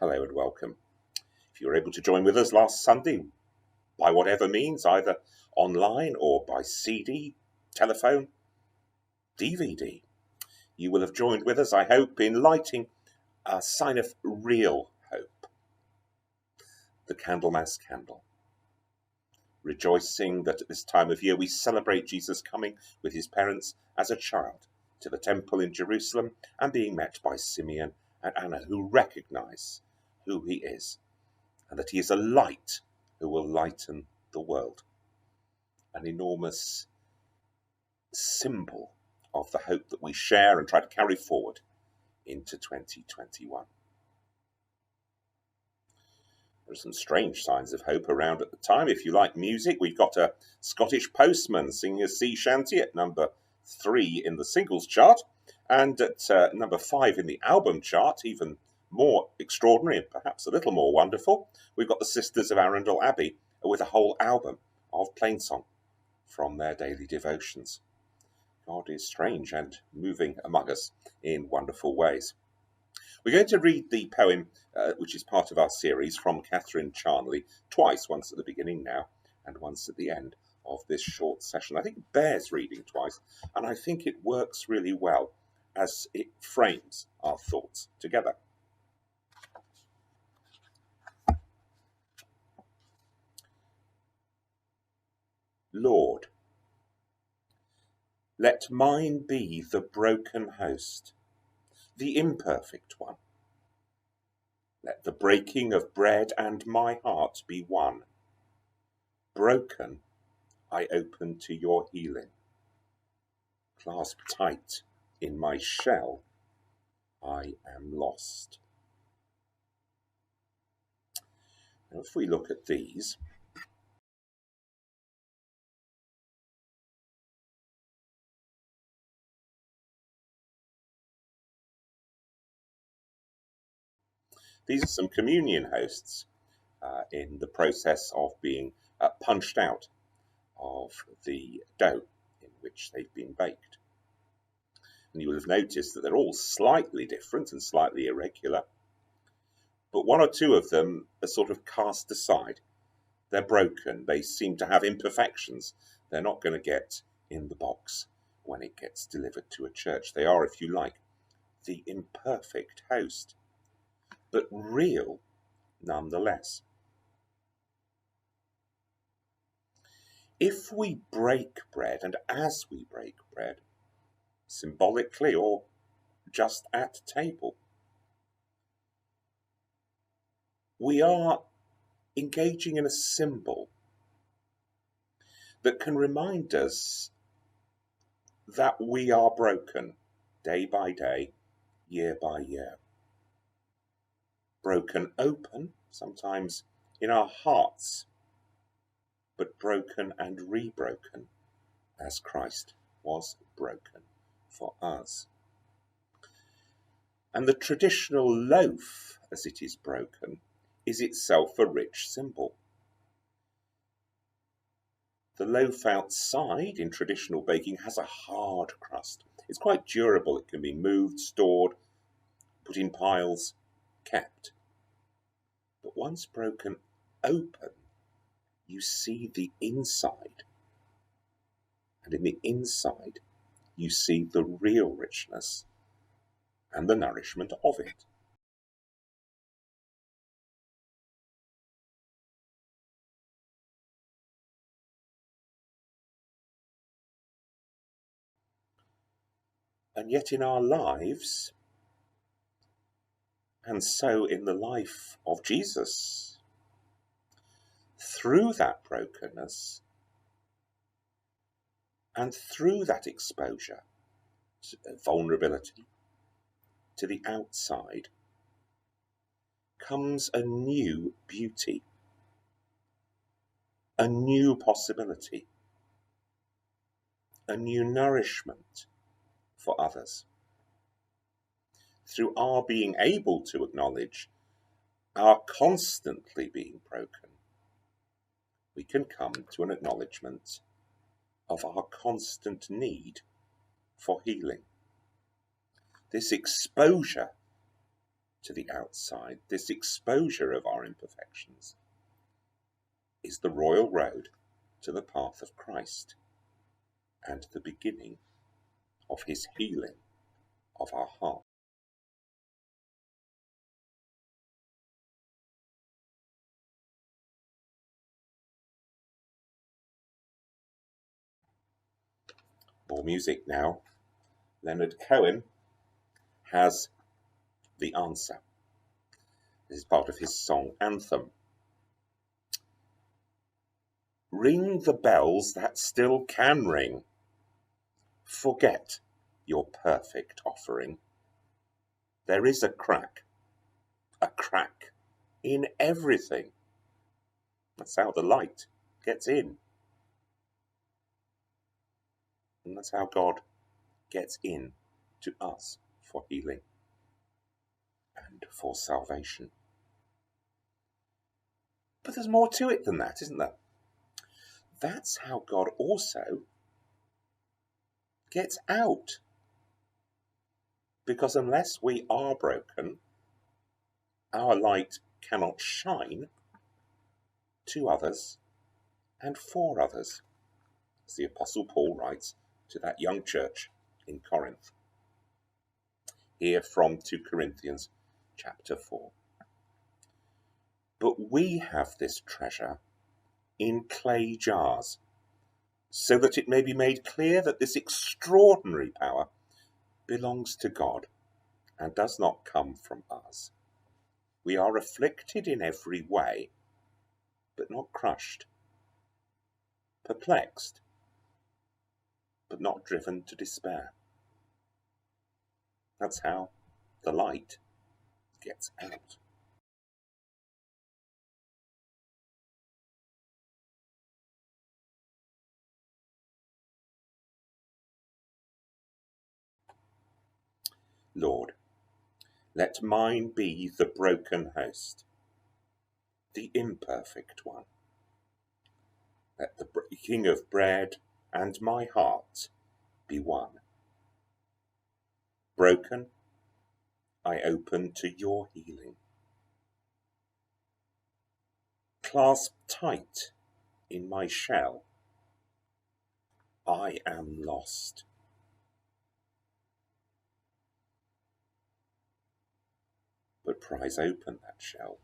Hello and welcome. If you were able to join with us last Sunday, by whatever means, either online or by CD, telephone, DVD, you will have joined with us, I hope, in lighting a sign of real hope, the Candlemas candle. Rejoicing that at this time of year we celebrate Jesus coming with his parents as a child to the temple in Jerusalem and being met by Simeon and Anna, who recognize who he is and that he is a light who will lighten the world. An enormous symbol of the hope that we share and try to carry forward into 2021. There are some strange signs of hope around at the time. If you like music, we've got a Scottish postman singing a sea shanty at number 3 in the singles chart, and at number 5 in the album chart, even more extraordinary and perhaps a little more wonderful, we've got the Sisters of Arundel Abbey with a whole album of plainsong from their daily devotions. God is strange and moving among us in wonderful ways. We're going to read the poem, which is part of our series, from Catherine Charnley, twice, once at the beginning now, and once at the end of this short session. I think it bears reading twice, and I think it works really well as it frames our thoughts together. Lord, let mine be the broken host, the imperfect one. Let the breaking of bread and my heart be one. Broken, I open to your healing. Clasped tight in my shell, I am lost. Now, if we look at these, these are some communion hosts in the process of being punched out of the dough in which they've been baked. And you will have noticed that they're all slightly different and slightly irregular, but one or two of them are sort of cast aside. They're broken. They seem to have imperfections. They're not going to get in the box when it gets delivered to a church. They are, if you like, the imperfect host, but real nonetheless. If we break bread, and as we break bread, symbolically or just at table, we are engaging in a symbol that can remind us that we are broken day by day, year by year. Broken open, sometimes in our hearts, but broken and rebroken as Christ was broken for us. And the traditional loaf, as it is broken, is itself a rich symbol. The loaf outside in traditional baking has a hard crust. It's quite durable. It can be moved, stored, put in piles, kept. But once broken open, you see the inside. And in the inside, you see the real richness and the nourishment of it. And yet in our lives, and so in the life of Jesus, through that brokenness and through that exposure, vulnerability to the outside, comes a new beauty, a new possibility, a new nourishment for others. Through our being able to acknowledge our constantly being broken, we can come to an acknowledgement of our constant need for healing. This exposure to the outside, this exposure of our imperfections, is the royal road to the path of Christ and the beginning of his healing of our heart. More music now. Leonard Cohen has the answer. This is part of his song Anthem. Ring the bells that still can ring. Forget your perfect offering. There is a crack in everything. That's how the light gets in. And that's how God gets in to us for healing and for salvation. But there's more to it than that, isn't there? That's how God also gets out. Because unless we are broken, our light cannot shine to others and for others, as the Apostle Paul writes to that young church in Corinth. Here from 2 Corinthians chapter 4. But we have this treasure in clay jars, so that it may be made clear that this extraordinary power belongs to God and does not come from us. We are afflicted in every way, but not crushed, perplexed, but not driven to despair. That's how the light gets out. Lord, let mine be the broken host, the imperfect one. Let the breaking of bread and my heart be one. Broken, I open to your healing. Clasped tight in my shell, I am lost. But prise open that shell,